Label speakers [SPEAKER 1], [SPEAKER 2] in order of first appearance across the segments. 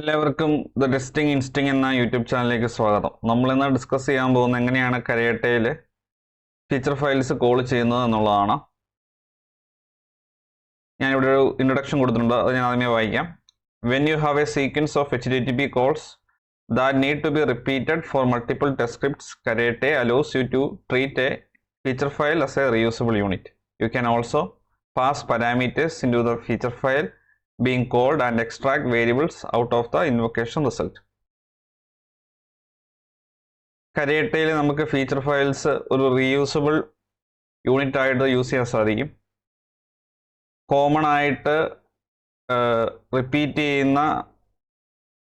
[SPEAKER 1] എല്ലാവർക്കും the testing ഇൻസ്റ്റിംഗ് എന്ന YouTube ചാനലിലേക്ക് സ്വാഗതം. നമ്മളിന്ന് ഡിസ്കസ് ചെയ്യാൻ പോകുന്നത് എങ്ങനെയാണ് കരേട്ടയിൽ ഫീച്ചർ ഫയൽസ് കോൾ ചെയ്യുന്നത് എന്നുള്ളതാണ്. ഞാനിവിടെ ഒരു ഇൻട്രൊഡക്ഷൻ കൊടുത്തിട്ടുണ്ട്, അത് ഞാൻ ആദ്യമേ വായിക്കാം. When you have A sequence of HTTP calls that need to be repeated for multiple test scripts, Karate allows you to treat a feature file as a reusable unit. You can also pass parameters into the feature file being called and extract variables out of the invocation result. കരേട്ടയിൽ നമുക്ക് feature files ഒരു reusable unit ആയിട്ട് use ചെയ്യാൻ സാധിക്കും. Common ആയിട്ട് repeat ചെയ്യുന്ന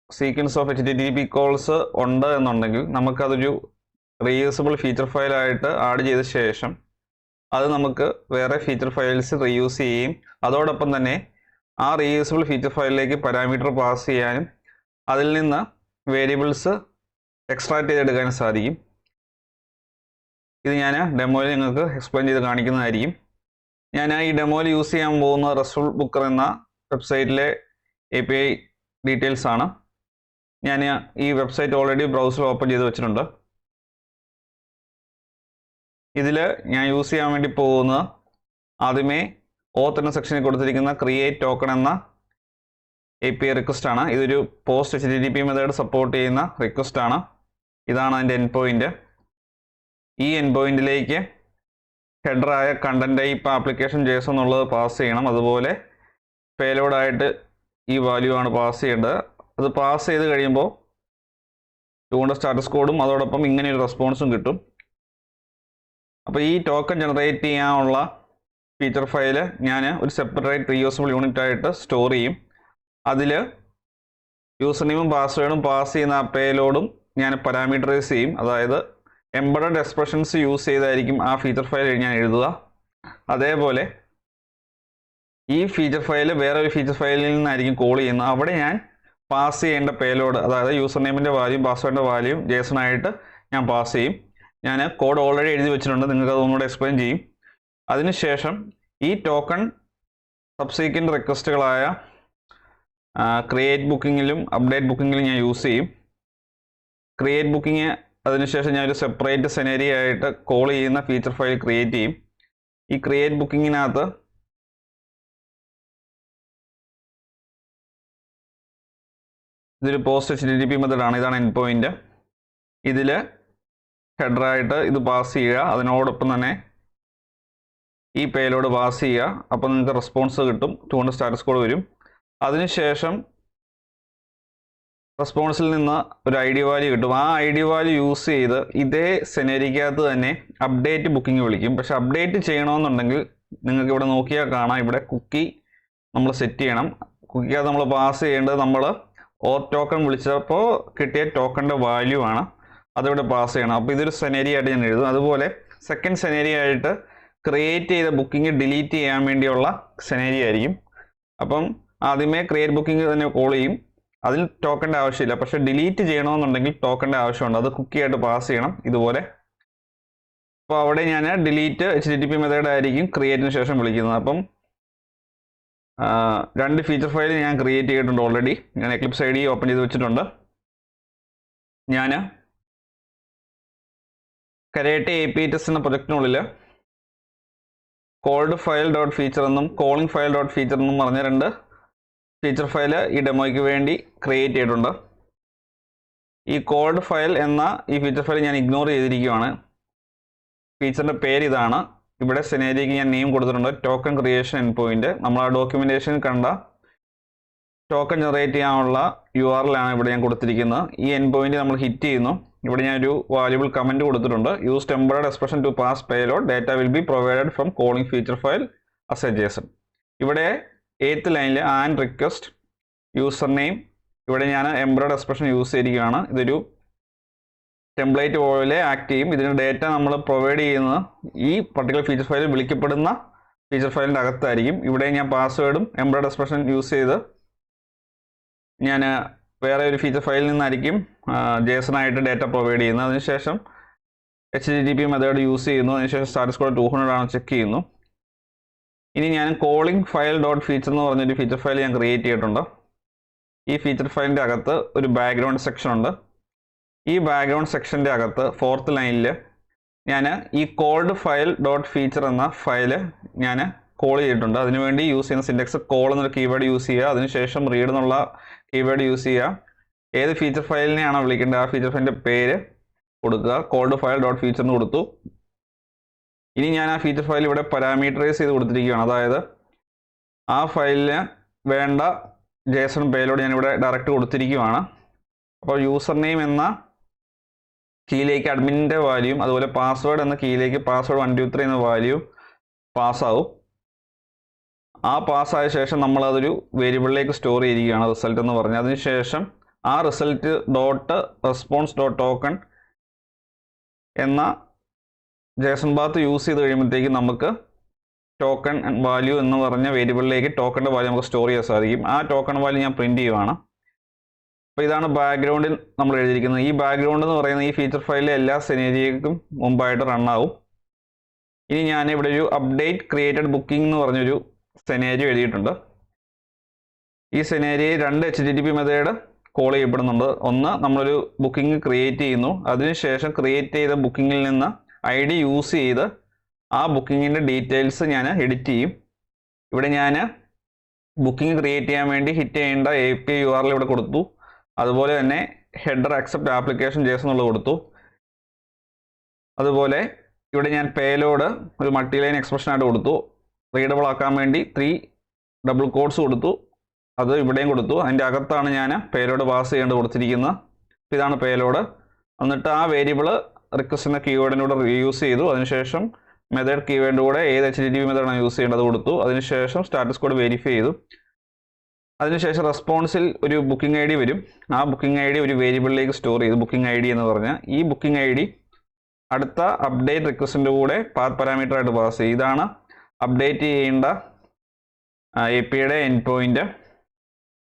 [SPEAKER 1] sequence of HTTP calls ഉണ്ട് എന്നുണ്ടെങ്കിൽ നമുക്കതൊരു റീയൂസബിൾ ഫീച്ചർ ഫയലായിട്ട് ആഡ് ചെയ്ത ശേഷം അത് നമുക്ക് വേറെ ഫീച്ചർ ഫയൽസ് റീയൂസ് ചെയ്യുകയും അതോടൊപ്പം തന്നെ ആ റീയൂസബിൾ ഫീച്ചർ ഫയലിലേക്ക് പാരാമീറ്റർ പാസ് ചെയ്യാനും അതിൽ നിന്ന് വേരിയബിൾസ് എക്സ്ട്രാക്ട് ചെയ്തെടുക്കാനും സാധിക്കും. ഇത് ഞാൻ ഡെമോയിൽ നിങ്ങൾക്ക് എക്സ്പ്ലെയിൻ ചെയ്ത് കാണിക്കുന്നതായിരിക്കും. ഞാൻ ഈ ഡെമോയിൽ യൂസ് ചെയ്യാൻ പോകുന്ന റെസ്ട്ഫുൾ ബുക്കർ എന്ന വെബ്സൈറ്റിലെ API ഡീറ്റെയിൽസ് ആണ്. ഞാൻ ഈ വെബ്സൈറ്റ് ഓൾറെഡി ബ്രൗസർ ഓപ്പൺ ചെയ്ത് വെച്ചിട്ടുണ്ട്. ഇതിൽ ഞാൻ യൂസ് ചെയ്യാൻ വേണ്ടി പോകുന്ന ആദ്യമേ ഓത്ത് എന്ന സെക്ഷനിൽ കൊടുത്തിരിക്കുന്ന ക്രിയേറ്റ് ടോക്കൺ എന്ന API റിക്വസ്റ്റ് ആണ്. ഇതൊരു പോസ്റ്റ് HTTP മെത്തേഡ് സപ്പോർട്ട് ചെയ്യുന്ന റിക്വസ്റ്റ് ആണ്. ഇതാണ് അതിൻ്റെ എൻഡ് പോയിന്റ്. ഈ എൻഡ് പോയിന്റിലേക്ക് ഹെഡറായ കണ്ടന്റ് ടൈപ്പ് ആപ്ലിക്കേഷൻ JSON എന്നുള്ളത് പാസ് ചെയ്യണം. അതുപോലെ പേലോഡായിട്ട് ഈ വാല്യൂ ആണ് പാസ് ചെയ്യേണ്ടത്. അത് പാസ് ചെയ്ത് കഴിയുമ്പോൾ ടൂണിൻ്റെ സ്റ്റാറ്റസ് കോഡും അതോടൊപ്പം ഇങ്ങനെയൊരു റെസ്പോൺസും കിട്ടും. അപ്പോൾ ഈ ടോക്കൺ ജനറേറ്റ് ചെയ്യാനുള്ള ഫീച്ചർ ഫയൽ ഞാൻ ഒരു സെപ്പറേറ്റ് റീയൂസബിൾ യൂണിറ്റ് ആയിട്ട് സ്റ്റോർ ചെയ്യും. അതിൽ യൂസർ നെയിമും പാസ്വേഡും പാസ് ചെയ്യുന്ന ആ പേലോഡും ഞാൻ പാരാമീറ്ററൈസ് ചെയ്യും. അതായത് എംബഡഡ് എക്സ്പ്രഷൻസ് യൂസ് ചെയ്തായിരിക്കും ആ ഫീച്ചർ ഫയൽ ഞാൻ എഴുതുക. അതേപോലെ ഈ ഫീച്ചർ ഫയൽ വേറെ ഒരു ഫീച്ചർ ഫയലിൽ നിന്നായിരിക്കും കോൾ ചെയ്യുന്നത്. അവിടെ ഞാൻ പാസ് ചെയ്യേണ്ട പേലോഡ്, അതായത് യൂസർ നെയിമിൻ്റെ വാല്യൂം പാസ്വേഡിൻ്റെ വാല്യൂം JSON ആയിട്ട് ഞാൻ പാസ് ചെയ്യും. ഞാൻ കോഡ് ഓൾറെഡി എഴുതി വെച്ചിട്ടുണ്ട്, നിങ്ങൾക്ക് അത് ഒന്നുകൂടെ എക്സ്പ്ലെയിൻ ചെയ്യും. അതിനുശേഷം ഈ ടോക്കൺ സബ്സീക്വൻറ്റ് റിക്വസ്റ്റുകളായ ക്രിയേറ്റ് ബുക്കിങ്ങിലും അപ്ഡേറ്റ് ബുക്കിങ്ങിലും ഞാൻ യൂസ് ചെയ്യും. ക്രിയേറ്റ് ബുക്കിങ് അതിനുശേഷം ഞാനൊരു സെപ്പറേറ്റ് സെനറി ആയിട്ട് കോൾ ചെയ്യുന്ന ഫീച്ചർ ഫയൽ ക്രിയേറ്റ് ചെയ്യും. ഈ ക്രിയേറ്റ് ബുക്കിങ്ങിനകത്ത് ഇതൊരു പോസ്റ്റ് HTTP മെത്തേഡാണ്. ഇതാണ് എൻഡ് പോയിന്റ്. ഇതിൽ ഹെഡറായിട്ട് ഇത് പാസ് ചെയ്യുക, അതിനോടൊപ്പം തന്നെ ഈ പേലോഡ് പാസ് ചെയ്യുക. അപ്പോൾ നിങ്ങൾക്ക് റെസ്പോൺസ് കിട്ടും, ടൂണിൻ്റെ സ്റ്റാറ്റസ് കോഡ് വരും. അതിനുശേഷം റെസ്പോൺസിൽ നിന്ന് ഒരു ID വാല്യൂ കിട്ടും. ആ ID വാല്യൂ യൂസ് ചെയ്ത് ഇതേ സെനറിക്കകത്ത് തന്നെ അപ്ഡേറ്റ് ബുക്കിംഗ് വിളിക്കും. പക്ഷെ അപ്ഡേറ്റ് ചെയ്യണമെന്നുണ്ടെങ്കിൽ നിങ്ങൾക്ക് ഇവിടെ നോക്കിയാൽ കാണാം, ഇവിടെ കുക്കി നമ്മൾ സെറ്റ് ചെയ്യണം. കുക്കിക്കകത്ത് നമ്മൾ പാസ് ചെയ്യേണ്ടത് നമ്മൾ ഓത്ത് ടോക്കൺ വിളിച്ചപ്പോൾ കിട്ടിയ ടോക്കണിൻ്റെ വാല്യൂ ആണ്, അതിവിടെ പാസ് ചെയ്യണം. അപ്പോൾ ഇതൊരു സെനറി ആയിട്ട് ഞാൻ എഴുതും. അതുപോലെ സെക്കൻഡ് സെനറി ആയിട്ട് ക്രിയേറ്റ് ചെയ്ത ബുക്കിംഗ് ഡിലീറ്റ് ചെയ്യാൻ വേണ്ടിയുള്ള സെനറി ആയിരിക്കും. അപ്പം ആദ്യമേ ക്രിയേറ്റ് ബുക്കിംഗ് തന്നെ കോൾ ചെയ്യും. അതിൽ ടോക്കണിൻ്റെ ആവശ്യമില്ല, പക്ഷേ ഡിലീറ്റ് ചെയ്യണമെന്നുണ്ടെങ്കിൽ ടോക്കണിൻ്റെ ആവശ്യമുണ്ട്. അത് കുക്കിയായിട്ട് പാസ് ചെയ്യണം ഇതുപോലെ. അപ്പോൾ അവിടെ ഞാൻ ഡിലീറ്റ് HTTP മെത്തേഡ് ആയിരിക്കും ക്രിയേറ്റിന് ശേഷം വിളിക്കുന്നത്. അപ്പം രണ്ട് ഫീച്ചർ ഫയൽ ഞാൻ ക്രിയേറ്റ് ചെയ്തിട്ടുണ്ട് ഓൾറെഡി. ഞാൻ എക്ലിപ്സ് ID ഓപ്പൺ ചെയ്ത് വെച്ചിട്ടുണ്ട്. ഞാൻ കരേട്ട API ടെസ്റ്റ് എന്ന പ്രൊജക്റ്റിനുള്ളിൽ കോൾഡ് ഫയൽ ഡോട്ട് ഫീച്ചർ എന്നും കോളിംഗ് ഫയൽ ഡോട്ട് ഫീച്ചർ എന്നും പറഞ്ഞ രണ്ട് ഫീച്ചർ ഫയൽ ഈ ഡെമോയ്ക്ക് വേണ്ടി ക്രിയേറ്റ് ചെയ്തിട്ടുണ്ട്. ഈ കോൾഡ് ഫയൽ എന്ന ഈ ഫീച്ചർ ഫയൽ ഞാൻ ഇഗ്നോർ ചെയ്തിരിക്കുകയാണ്. ഫീച്ചറിൻ്റെ പേര് ഇതാണ്. ഇവിടെ സെനേരിക്ക് ഞാൻ നെയിം കൊടുത്തിട്ടുണ്ട്, ടോക്കൺ ക്രിയേഷൻ എൻഡ് പോയിന്റ്. നമ്മൾ ആ ഡോക്യുമെൻറ്റേഷൻ കണ്ട ടോക്കൺ ജനറേറ്റ് ചെയ്യാനുള്ള URL ആണ് ഇവിടെ ഞാൻ കൊടുത്തിരിക്കുന്നത്. ഈ എൻഡ് പോയിന്റ് നമ്മൾ ഹിറ്റ് ചെയ്യുന്നു. ഇവിടെ ഞാനൊരു വാല്യുബിൾ കമൻറ്റ് കൊടുത്തിട്ടുണ്ട്. Use templated expression to pass payload, data will be provided from calling feature file as a JSON. ഇവിടെ 8th ലൈനിൽ ആൻഡ് റിക്വസ്റ്റ് യൂസർ നെയിം, ഇവിടെ ഞാൻ എംബഡഡ് എക്സ്പ്രഷൻ യൂസ് ചെയ്തിരിക്കുകയാണ്. ഇതൊരു ടെംപ്ലേറ്റ് പോലെ ആക്ട് ചെയ്യും. ഇതിന് ഡേറ്റ നമ്മൾ പ്രൊവൈഡ് ചെയ്യുന്നത് ഈ പർട്ടിക്കുലർ ഫീച്ചർ ഫയലിൽ വിളിക്കപ്പെടുന്ന ഫീച്ചർ ഫയലിൻ്റെ അകത്തായിരിക്കും. ഇവിടെ ഞാൻ പാസ്വേഡും എംബഡഡ് എക്സ്പ്രഷൻ യൂസ് ചെയ്ത് ഞാൻ വേറെ ഒരു ഫീച്ചർ ഫയലിൽ നിന്നായിരിക്കും JSON ആയിട്ട് ഡേറ്റ പ്രൊവൈഡ് ചെയ്യുന്നത്. അതിനുശേഷം HTTP മെത്തേഡ് യൂസ് ചെയ്യുന്നു. അതിനുശേഷം സ്റ്റാറ്റസ് കോഡ് 200 ആണ് ചെക്ക് ചെയ്യുന്നു. ഇനി ഞാൻ കോളിംഗ് ഫയൽ ഡോട്ട് ഫീച്ചർ എന്ന് പറഞ്ഞൊരു ഫീച്ചർ ഫയൽ ഞാൻ ക്രിയേറ്റ് ചെയ്തിട്ടുണ്ട്. ഈ ഫീച്ചർ ഫയലിൻ്റെ അകത്ത് ഒരു ബാക്ക്ഗ്രൗണ്ട് സെക്ഷൻ ഉണ്ട്. ഈ ബാക്ക്ഗ്രൗണ്ട് സെക്ഷൻ്റെ അകത്ത് 4th ലൈനിൽ ഞാൻ ഈ കോൾഡ് ഫയൽ ഡോട്ട് ഫീച്ചർ എന്ന ഫയല് ഞാൻ കോൾ ചെയ്തിട്ടുണ്ട്. അതിനുവേണ്ടി യൂസ് ചെയ്യുന്ന സിൻഡെക്സ് കോൾ എന്നൊരു കീവേഡ് യൂസ് ചെയ്യുക, അതിനുശേഷം റീഡ് എന്നുള്ള കീവേഡ് യൂസ് ചെയ്യുക. ഏത് ഫീച്ചർ ഫയലിനെയാണോ വിളിക്കേണ്ടത് ആ ഫീച്ചർ ഫയലിൻ്റെ പേര് കൊടുക്കുക. കോൾഡ് ഫയൽ ഡോട്ട് ഫീച്ചർ എന്ന് കൊടുത്തു. ഇനി ഞാൻ ആ ഫീച്ചർ ഫയൽ ഇവിടെ പാരാമീറ്ററൈസ് ചെയ്ത് കൊടുത്തിരിക്കുകയാണ്. അതായത് ആ ഫയലിന് വേണ്ട JSON പേലോട് ഞാനിവിടെ ഡയറക്റ്റ് കൊടുത്തിരിക്കുകയാണ്. അപ്പോൾ യൂസർ നെയിം എന്ന കീയിലേക്ക് അഡ്മിൻ്റെ വാല്യൂയും അതുപോലെ പാസ്വേഡ് എന്ന കീയിലേക്ക് പാസ്വേഡ് 123 എന്ന വാല്യൂ പാസ്സാവും. ആ പാസ്സായ ശേഷം നമ്മളതൊരു വേരിയബിളിലേക്ക് സ്റ്റോർ ചെയ്തിരിക്കുകയാണ് റിസൾട്ട് എന്ന് പറഞ്ഞാൽ. അതിനുശേഷം ആ result dot response dot token എന്ന JSON പാത്ത് യൂസ് ചെയ്ത് കഴിയുമ്പോഴത്തേക്കും നമുക്ക് ടോക്കൺ വാല്യൂ എന്ന് പറഞ്ഞ വേരിയബിളിലേക്ക് ടോക്കണിൻ്റെ വാല്യൂ നമുക്ക് സ്റ്റോർ ചെയ്യാൻ സാധിക്കും. ആ ടോക്കൺ വാല്യൂ ഞാൻ പ്രിൻറ്റ് ചെയ്യുവാണ്. അപ്പോൾ ഇതാണ് ബാക്ക്ഗ്രൗണ്ടിൽ നമ്മൾ എഴുതിയിരിക്കുന്നത്. ഈ ബാക്ക്ഗ്രൗണ്ട് എന്ന് പറയുന്ന ഈ ഫീച്ചർ ഫയലിലെ എല്ലാ സെനേരിയക്കും മുമ്പായിട്ട് റണ്ണാവും. ഇനി ഞാൻ ഇവിടെ ഒരു അപ്ഡേറ്റ് ക്രിയേറ്റഡ് ബുക്കിംഗ് എന്ന് പറഞ്ഞൊരു സെനേരിയോ എഴുതിയിട്ടുണ്ട്. ഈ സെനേരിയയിൽ 2 HTTP മെത്തേഡ് കോൾ ചെയ്യപ്പെടുന്നുണ്ട്. ഒന്ന്, നമ്മളൊരു ബുക്കിംഗ് ക്രിയേറ്റ് ചെയ്യുന്നു. അതിനുശേഷം ക്രിയേറ്റ് ചെയ്ത ബുക്കിങ്ങിൽ നിന്ന് ID യൂസ് ചെയ്ത് ആ ബുക്കിങ്ങിൻ്റെ ഡീറ്റെയിൽസ് ഞാൻ എഡിറ്റ് ചെയ്യും. ഇവിടെ ഞാൻ ബുക്കിംഗ് ക്രിയേറ്റ് ചെയ്യാൻ വേണ്ടി ഹിറ്റ് ചെയ്യേണ്ട API URL ഇവിടെ കൊടുത്തു. അതുപോലെ തന്നെ ഹെഡർ അക്സെപ്റ്റ് ആപ്ലിക്കേഷൻ JSON എന്നുള്ളത് കൊടുത്തു. അതുപോലെ ഇവിടെ ഞാൻ പേലോഡ് ഒരു മൾട്ടി ലൈൻ എക്സ്പ്രഷൻ ആയിട്ട് കൊടുത്തു. റീഡബിൾ ആക്കാൻ വേണ്ടി 3 ഡബിൾ കോഡ്സ് കൊടുത്തു. അത് ഇവിടെയും കൊടുത്തു. അതിൻ്റെ അകത്താണ് ഞാൻ പേലോഡ് പാസ് ചെയ്യേണ്ടത് കൊടുത്തിരിക്കുന്നത്. ഇതാണ് പേലോഡ്. എന്നിട്ട് ആ വേരിയബിൾ റിക്വസ്റ്റ് എന്ന കീവേഡിനൂടെ യൂസ് ചെയ്തു. അതിനുശേഷം മെത്തേഡ് കീവേഡിൻ്റെ കൂടെ ഏത് HTTP മെത്തേഡാണ് യൂസ് ചെയ്യേണ്ടത് കൊടുത്തു. അതിനുശേഷം സ്റ്റാറ്റസ് കോഡ് വെരിഫൈ ചെയ്തു. അതിനുശേഷം റെസ്പോൺസിൽ ഒരു ബുക്കിംഗ് ID വരും. ആ ബുക്കിംഗ് ID ഒരു വേരിയബിളിലേക്ക് സ്റ്റോർ ചെയ്തു. ബുക്കിംഗ് ID എന്ന് പറഞ്ഞാൽ ഈ ബുക്കിംഗ് ID അടുത്ത അപ്ഡേറ്റ് റിക്വസ്റ്റിൻ്റെ കൂടെ പാത്ത് പാരാമീറ്റർ ആയിട്ട് പാസ് ചെയ്യും. ഇതാണ് അപ്ഡേറ്റ് ചെയ്യേണ്ട APIയുടെ എൻഡ് പോയിന്റ്.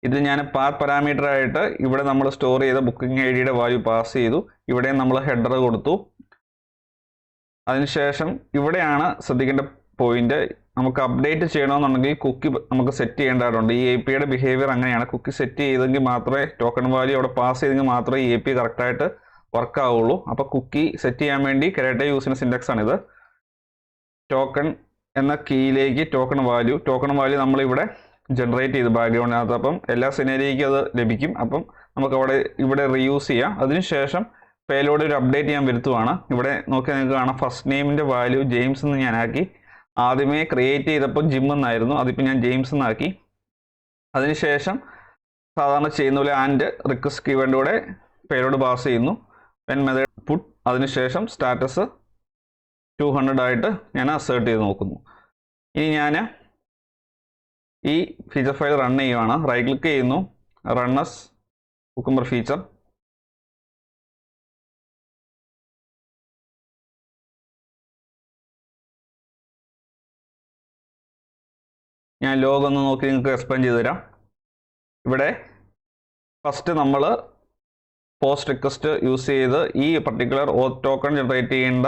[SPEAKER 1] ഇത് ഞാൻ പാത്ത് പാരാമീറ്റർ ആയിട്ട് ഇവിടെ നമ്മൾ സ്റ്റോർ ചെയ്ത ബുക്കിംഗ് IDയുടെ വാല്യൂ പാസ് ചെയ്തു. ഇവിടെ നമ്മൾ ഹെഡർ കൊടുത്തു. അതിനുശേഷം ഇവിടെയാണ് ശ്രദ്ധിക്കേണ്ട പോയിന്റ്. നമുക്ക് അപ്ഡേറ്റ് ചെയ്യണമെന്നുണ്ടെങ്കിൽ കുക്കി നമുക്ക് സെറ്റ് ചെയ്യേണ്ടതായിട്ടുണ്ട്. ഈ APIയുടെ ബിഹേവിയർ അങ്ങനെയാണ്. കുക്കി സെറ്റ് ചെയ്തെങ്കിൽ മാത്രമേ ടോക്കൺ വാല്യൂ അവിടെ പാസ് ചെയ്തെങ്കിൽ മാത്രമേ ഈ API കറക്റ്റായിട്ട് വർക്ക് ആവുള്ളൂ. അപ്പോൾ കുക്കി സെറ്റ് ചെയ്യാൻ വേണ്ടി കരാട്ടെ യൂസ് ചെയ്യുന്ന സിൻഡെക്സ് ആണിത്. ടോക്കൺ എന്ന കീയിലേക്ക് ടോക്കൺ വാല്യൂ നമ്മളിവിടെ ജനറേറ്റ് ചെയ്ത് ബാക്ക്ഗ്രൗണ്ടിനകത്ത്. അപ്പം എല്ലാ സെനേരിയയ്ക്കും അത് ലഭിക്കും. അപ്പം നമുക്ക് ഇവിടെ റീയൂസ് ചെയ്യാം. അതിനുശേഷം പേലോഡ് ഒരു അപ്ഡേറ്റ് ഞാൻ വരുത്തുവാണ്. ഇവിടെ നോക്കിയാൽ നിങ്ങൾക്ക് കാണാം ഫസ്റ്റ് നെയിമിൻ്റെ വാല്യൂ ജെയിംസ് എന്ന് ഞാനാക്കി. ആദ്യമേ ക്രിയേറ്റ് ചെയ്തപ്പോൾ ജിം എന്നായിരുന്നു, അതിപ്പോൾ ഞാൻ ജെയിംസ് എന്നാക്കി. അതിനുശേഷം സാധാരണ ചെയ്യുന്ന പോലെ ആൻഡ് റിക്വസ്റ്റ് കീവേഡിൻ്റെ കൂടെ പേലോഡ് പാസ് ചെയ്യുന്നു. വെൻ മെത്തേഡ് പുട്ട്, അതിനുശേഷം സ്റ്റാറ്റസ് 200 ആയിട്ട് ഞാൻ അസേർട്ട് ചെയ്ത് നോക്കുന്നു. ഇനി ഞാൻ ഈ ഫീച്ചർ ഫയൽ റൺ ചെയ്യുവാണ്. റൈറ്റ് ക്ലിക്ക് ചെയ്യുന്നു, റണ്ണസ് കുക്കുംബർ ഫീച്ചർ. ഞാൻ ലോഗ് ഒന്ന് നോക്കി നിങ്ങൾക്ക് എക്സ്പ്ലെയിൻ ചെയ്ത് തരാം. ഇവിടെ ഫസ്റ്റ് നമ്മൾ പോസ്റ്റ് റിക്വസ്റ്റ് യൂസ് ചെയ്ത് ഈ പർട്ടിക്കുലർ ടോക്കൺ ജനറേറ്റ് ചെയ്യേണ്ട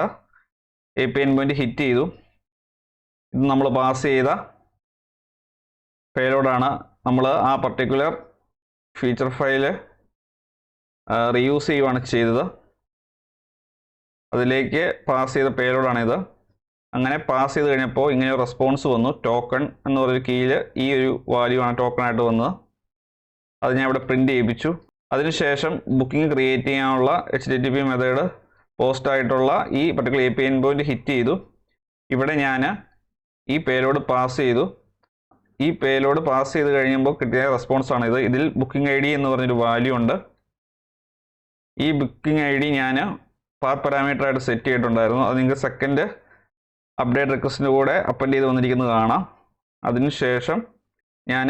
[SPEAKER 1] API എൻഡ് പോയിന്റ് ഹിറ്റ് ചെയ്തു. ഇത് നമ്മൾ പാസ് ചെയ്ത പേലോഡാണ്. നമ്മൾ ആ പർട്ടിക്കുലർ ഫീച്ചർ ഫയൽ റീയൂസ് ചെയ്യുകയാണ് ചെയ്തത്. അതിലേക്ക് പാസ് ചെയ്ത പേലോഡാണിത്. അങ്ങനെ പാസ് ചെയ്ത് കഴിഞ്ഞപ്പോൾ ഇങ്ങനെ ഒരു റെസ്പോൺസ് വന്നു. ടോക്കൺ എന്ന് പറയുന്ന കീയിൽ ഈ ഒരു വാല്യൂ ആണ് ടോക്കൺ ആയിട്ട് വന്നത്. അത് ഞാൻ ഇവിടെ പ്രിൻറ്റ് ചെയ്യിപ്പിച്ചു. അതിനുശേഷം ബുക്കിംഗ് ക്രിയേറ്റ് ചെയ്യാനുള്ള HTTP മെത്തേഡ് പോസ്റ്റ് ആയിട്ടുള്ള ഈ particular API end point hit ചെയ്തു. ഇവിടെ ഞാൻ ഈ പേലോഡ് പാസ് ചെയ്തു. ഈ പേലോഡ് പാസ് ചെയ്ത് കഴിയുമ്പോൾ കിട്ടിയ റെസ്പോൺസാണ് ഇത്. ഇതിൽ ബുക്കിംഗ് ID എന്ന് പറഞ്ഞൊരു വാല്യൂ ഉണ്ട്. ഈ ബുക്കിംഗ് ID ഞാൻ പാത്ത് പാരാമീറ്റർ ആയിട്ട് സെറ്റ് ചെയ്തിട്ടുണ്ടായിരുന്നു. അത് നിങ്ങൾക്ക് സെക്കൻഡ് അപ്ഡേറ്റ് റിക്വസ്റ്റിൻ്റെ കൂടെ അപ്പൻഡ് ചെയ്ത് വന്നിരിക്കുന്നത് കാണാം. അതിനുശേഷം ഞാൻ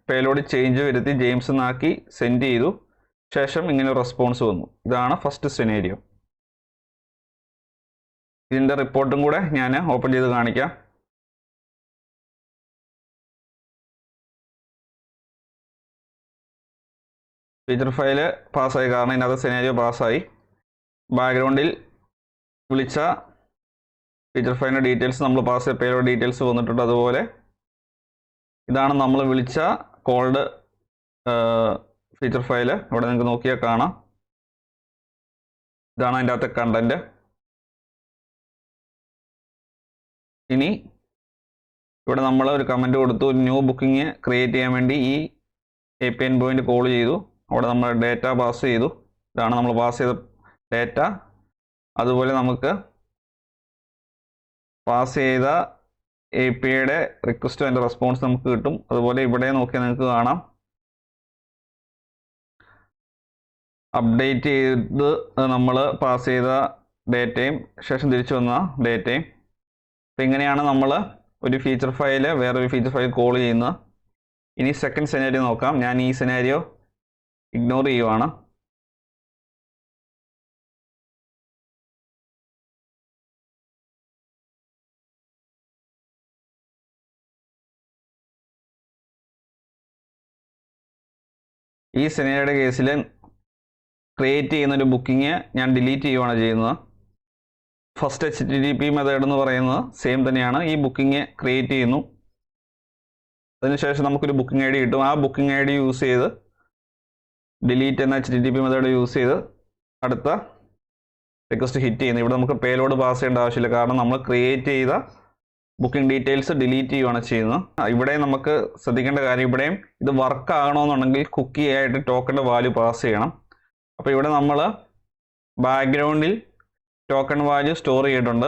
[SPEAKER 1] പേലോഡ് ചേഞ്ച് വരുത്തി ജെയിംസ് എന്നാക്കി സെൻഡ് ചെയ്തു. ശേഷം ഇങ്ങനെ റെസ്പോൺസ് വന്നു. ഇതാണ് ഫസ്റ്റ് സെനേരിയോ. ഇതിൻ്റെ റിപ്പോർട്ടും കൂടെ ഞാൻ ഓപ്പൺ ചെയ്ത് കാണിക്കാം. ഫീച്ചർ ഫയൽ പാസ്സായി, കാരണം ഇതിനകത്ത് സെനേരിയോ പാസ്സായി. ബാക്ക്ഗ്രൗണ്ടിൽ വിളിച്ച ഫീച്ചർ ഫയലിൻ്റെ ഡീറ്റെയിൽസ് നമ്മൾ പാസ് ചെയ്ത പേലോഡ് ഡീറ്റെയിൽസ് വന്നിട്ടുണ്ട്. അതുപോലെ ഇതാണ് നമ്മൾ വിളിച്ച കോൾഡ് ഫീച്ചർ ഫയൽ ഇവിടെ നിങ്ങൾക്ക് നോക്കിയാൽ കാണാം. ഇതാണ് അതിൻ്റെ അകത്തെ കണ്ടന്റ്. ഇനി ഇവിടെ നമ്മൾ ഒരു കമൻറ്റ് കൊടുത്തു, ഒരു ന്യൂ ബുക്കിംഗ് ക്രിയേറ്റ് ചെയ്യാൻ വേണ്ടി ഈ API എൻഡ് പോയിന്റ് കോൾ ചെയ്തു. അവിടെ നമ്മൾ ഡേറ്റ പാസ് ചെയ്തു. ഇതാണ് നമ്മൾ പാസ് ചെയ്ത ഡേറ്റ. അതുപോലെ നമുക്ക് പാസ് ചെയ്ത APIയുടെ റിക്വസ്റ്റ് അതിൻ്റെ റെസ്പോൺസ് നമുക്ക് കിട്ടും. അതുപോലെ ഇവിടെ നോക്കിയാൽ നിങ്ങൾക്ക് കാണാം അപ്ഡേറ്റ് ചെയ്ത് നമ്മൾ പാസ് ചെയ്ത ഡേറ്റയും ശേഷം തിരിച്ചു വന്ന ഡേറ്റയും. അപ്പം ഇങ്ങനെയാണ് നമ്മൾ ഒരു ഫീച്ചർ ഫയൽ വേറൊരു ഫീച്ചർ ഫയൽ കോൾ ചെയ്യുന്നത്. ഇനി സെക്കൻഡ് സെനാരിയോ നോക്കാം. ഞാൻ ഈ സെനാരിയോ ഇഗ്നോർ ചെയ്യുവാണ്. ഈ സെനാരിയോയുടെ കേസിൽ ക്രിയേറ്റ് ചെയ്യുന്ന ഒരു ബുക്കിംഗ് ഞാൻ ഡിലീറ്റ് ചെയ്യുകയാണ് ചെയ്യുന്നത്. ഫസ്റ്റ് HTTP മെത്തേഡ് എന്ന് പറയുന്നത് സെയിം തന്നെയാണ്. ഈ ബുക്കിംഗ് ക്രിയേറ്റ് ചെയ്യുന്നു. അതിനുശേഷം നമുക്കൊരു ബുക്കിംഗ് ID കിട്ടും. ആ ബുക്കിംഗ് ID യൂസ് ചെയ്ത് ഡിലീറ്റ് എന്ന HTTP മെത്തേഡ് യൂസ് ചെയ്ത് അടുത്ത റിക്വസ്റ്റ് ഹിറ്റ് ചെയ്യുന്നു. ഇവിടെ നമുക്ക് പേലോഡ് പാസ് ചെയ്യേണ്ട ആവശ്യമില്ല, കാരണം നമ്മൾ ക്രിയേറ്റ് ചെയ്ത ബുക്കിംഗ് ഡീറ്റെയിൽസ് ഡിലീറ്റ് ചെയ്യുകയാണ് ചെയ്യുന്നത്. ഇവിടെ നമുക്ക് ശ്രദ്ധിക്കേണ്ട കാര്യം, ഇവിടെയും ഇത് വർക്ക് ആകണമെന്നുണ്ടെങ്കിൽ കുക്കി ആയിട്ട് ടോക്കണിൻ്റെ വാല്യൂ പാസ് ചെയ്യണം. അപ്പോൾ ഇവിടെ നമ്മൾ ബാക്ക്ഗ്രൗണ്ടിൽ ടോക്കൺ വാല്യൂ സ്റ്റോർ ചെയ്തിട്ടുണ്ട്.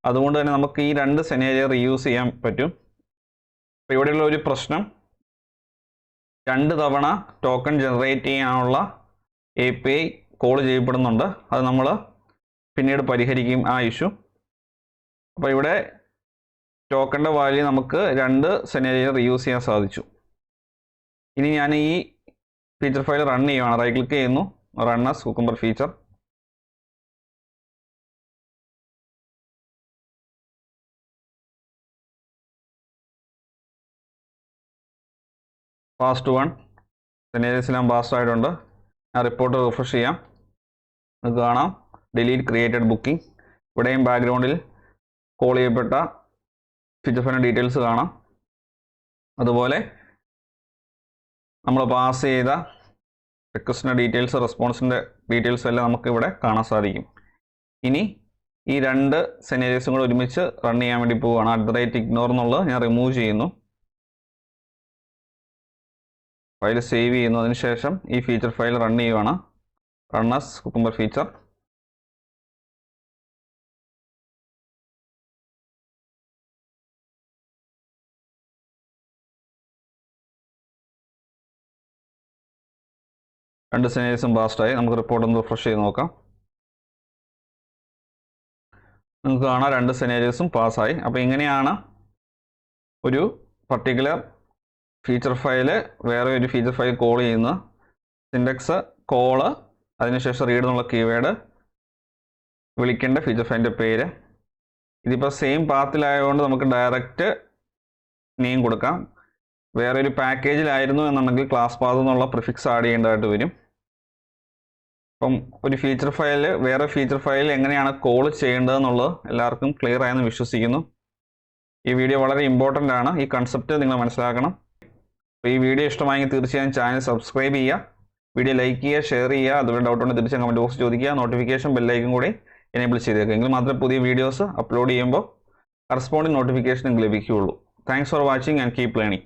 [SPEAKER 1] അതുകൊണ്ട് തന്നെ നമുക്ക് ഈ രണ്ട് സെനാരിയോ റീയൂസ് ചെയ്യാൻ പറ്റും. അപ്പോൾ ഇവിടെയുള്ള ഒരു പ്രശ്നം, 2 തവണ ടോക്കൺ ജനറേറ്റ് ചെയ്യാനുള്ള API കോൾ ചെയ്യപ്പെടുന്നുണ്ട്. അത് നമ്മൾ പിന്നീട് പരിഹരിക്കും ആ ഇഷ്യൂ. അപ്പോൾ ഇവിടെ ടോക്കണിൻ്റെ വാല്യൂ നമുക്ക് 2 സെനാരിയോ റീയൂസ് ചെയ്യാൻ സാധിച്ചു. ഇനി ഞാൻ ഈ ഫീച്ചർ ഫയൽ റൺ ചെയ്യുകയാണ്. റൈറ്റ് ക്ലിക്ക് ചെയ്യുന്നു, run as cucumber feature. First 1 സെനാരിയോസിലെല്ലാം പാസ്റ്റ് ആയിട്ടുണ്ട്. ഞാൻ റിപ്പോർട്ട് റിഫ്രഷ് ചെയ്യാം. നിങ്ങൾക്ക് കാണാം ഡിലീറ്റ് ക്രിയേറ്റഡ് ബുക്കിംഗ്. ഇവിടെയും ബാക്ക്ഗ്രൗണ്ടിൽ കോൾ ചെയ്യപ്പെട്ട ഫീച്ചർ ഫയലിൻ്റെ ഡീറ്റെയിൽസ് കാണാം. അതുപോലെ നമ്മൾ പാസ് ചെയ്ത റിക്വസ്റ്റിൻ്റെ ഡീറ്റെയിൽസ്, റെസ്പോൺസിൻ്റെ ഡീറ്റെയിൽസ് എല്ലാം നമുക്ക് ഇവിടെ കാണാൻ സാധിക്കും. ഇനി ഈ 2 സെനാരിയോസും കൂടെ ഒരുമിച്ച് റൺ ചെയ്യാൻ വേണ്ടി പോവുകയാണ്. @ignore എന്നുള്ളത് ഞാൻ റിമൂവ് ചെയ്യുന്നു. ഫയൽ സേവ് ചെയ്യുന്നു. അതിനുശേഷം ഈ ഫീച്ചർ ഫയൽ റൺ ചെയ്യുകയാണ്. Run as cucumber feature. രണ്ട് സെനാരിയോസും പാസ്റ്റായി. നമുക്ക് റിപ്പോർട്ട് ഒന്ന് റിഫ്രഷ് ചെയ്ത് നോക്കാം. നിങ്ങൾക്ക് കാണാം 2 സെനാരിയോസും പാസ്സായി. അപ്പോൾ ഇങ്ങനെയാണ് ഒരു പർട്ടിക്കുലർ ഫീച്ചർ ഫയൽ വേറെ ഒരു ഫീച്ചർ ഫയൽ കോൾ ചെയ്യുന്ന സിൻഡെക്സ് കോള്, അതിനുശേഷം റീഡ് എന്നുള്ള കീവേഡ്, വിളിക്കേണ്ട ഫീച്ചർ ഫയലിൻ്റെ പേര്. ഇതിപ്പോൾ സെയിം പാത്തിലായതുകൊണ്ട് നമുക്ക് ഡയറക്റ്റ് നെയിം കൊടുക്കാം. വേറെ ഒരു പാക്കേജിലായിരുന്നു എന്നുണ്ടെങ്കിൽ ക്ലാസ് പാത്ത് എന്നുള്ള പ്രിഫിക്സ് ആഡ് ചെയ്യേണ്ടതായിട്ട് വരും. അപ്പം ഒരു ഫീച്ചർ ഫയൽ വേറെ ഫീച്ചർ ഫയൽ എങ്ങനെയാണ് കോൾ ചെയ്യേണ്ടതെന്നുള്ളത് എല്ലാവർക്കും ക്ലിയർ ആയെന്ന് വിശ്വസിക്കുന്നു. ഈ വീഡിയോ വളരെ ഇമ്പോർട്ടൻ്റ് ആണ്. ഈ കൺസെപ്റ്റ് നിങ്ങൾ മനസ്സിലാക്കണം. അപ്പോൾ ഈ വീഡിയോ ഇഷ്ടമായെങ്കിൽ തീർച്ചയായും ചാനൽ സബ്സ്ക്രൈബ് ചെയ്യുക, വീഡിയോ ലൈക്ക് ചെയ്യുക, ഷെയർ ചെയ്യുക. അതുപോലെ ഡൗട്ട് ഉണ്ടെങ്കിൽ തീർച്ചയായും കമൻറ്റ് ബോക്സ് ചോദിക്കുക. നോട്ടിഫിക്കേഷൻ ബെല്ലൈക്കും കൂടി എനേബിൾ ചെയ്തേക്കുക. എങ്കിൽ മാത്രമേ പുതിയ വീഡിയോസ് അപ്ലോഡ് ചെയ്യുമ്പോൾ കറസ്പോണ്ടിങ് നോട്ടിഫിക്കേഷൻ നിങ്ങൾക്ക് ലഭിക്കുകയുള്ളൂ. Thanks for watching and keep learning.